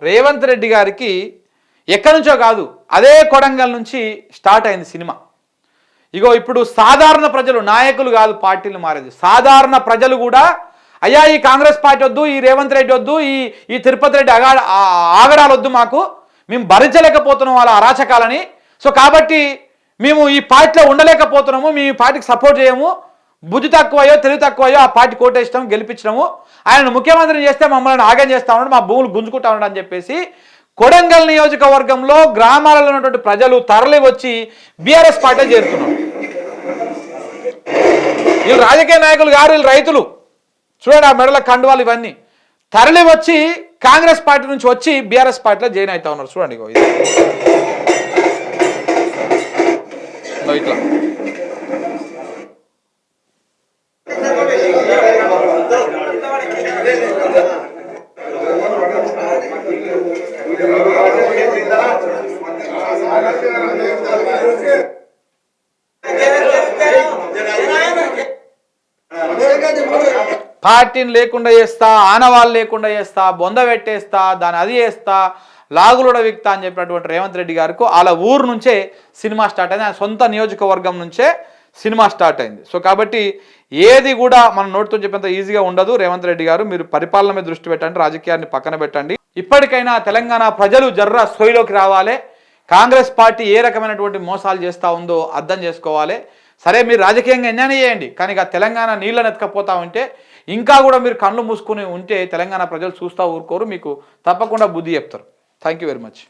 రేవంత్ రెడ్డి గారికి ఎక్కడి నుంచో కాదు, అదే కొడంగల్ నుంచి స్టార్ట్ అయింది సినిమా. ఇగో ఇప్పుడు సాధారణ ప్రజలు, నాయకులు కాదు పార్టీలు మారేది, సాధారణ ప్రజలు కూడా అయ్యా ఈ కాంగ్రెస్ పార్టీ వద్దు, ఈ రేవంత్ రెడ్డి వద్దు, ఈ తిరుపతి రెడ్డి ఆగడాలు వద్దు, మాకు మేము భరించలేకపోతున్నాం వాళ్ళ అరాచకాలని, సో కాబట్టి మేము ఈ పార్టీలో ఉండలేకపోతున్నాము, మేము ఈ పార్టీకి సపోర్ట్ చేయము, బుద్ధి తక్కువయో తెలివి తక్కువయో ఆ పార్టీ కోటేస్తాం గెలిపించడము, ఆయన ముఖ్యమంత్రిని చేస్తే మమ్మల్ని ఆగం చేస్తా ఉన్నాడు, మా భూములు గుంజుకుంటా ఉన్నాడు అని చెప్పేసి కొడంగల్ నియోజకవర్గంలో గ్రామాలలో ఉన్నటువంటి ప్రజలు తరలి వచ్చి బీఆర్ఎస్ పార్టీలో చేరుతున్నారు. వీళ్ళు రాజకీయ నాయకులు గారు, వీళ్ళు రైతులు. చూడండి ఆ మెడల కండువాలు ఇవన్నీ తరలి వచ్చి కాంగ్రెస్ పార్టీ నుంచి వచ్చి బీఆర్ఎస్ పార్టీలో జాయిన్ అవుతా ఉన్నారు. చూడండి ఇట్లా పార్టీని లేకుండా చేస్తా, ఆనవాళ్ళు లేకుండా చేస్తా, బొంద పెట్టేస్తా, దాన్ని అది చేస్తా, లాగులుడ విక్తా అని చెప్పినటువంటి రేవంత్ రెడ్డి గారికి వాళ్ళ ఊరు నుంచే సినిమా స్టార్ట్ అయింది, ఆయన సొంత నియోజకవర్గం నుంచే సినిమా స్టార్ట్ అయింది. సో కాబట్టి ఏది కూడా మనం నోటితో చెప్పేంత ఈజీగా ఉండదు. రేవంత్ రెడ్డి గారు మీరు పరిపాలన మీద దృష్టి పెట్టండి, రాజకీయాన్ని పక్కన పెట్టండి. ఇప్పటికైనా తెలంగాణ ప్రజలు జర్ర సోయిలోకి రావాలి. కాంగ్రెస్ పార్టీ ఏ రకమైనటువంటి మోసాలు చేస్తూ ఉందో అర్థం చేసుకోవాలి. సరే మీరు రాజకీయంగా ఎంజాయ్ చేయండి, కానీ ఇక తెలంగాణ నీళ్ళని ఎత్తుకపోతా ఉంటే, ఇంకా కూడా మీరు కళ్ళు మూసుకుని ఉంటే తెలంగాణ ప్రజలు చూస్తూ ఊరుకోరు, మీకు తప్పకుండా బుద్ధి చెప్తారు. Thank you very much.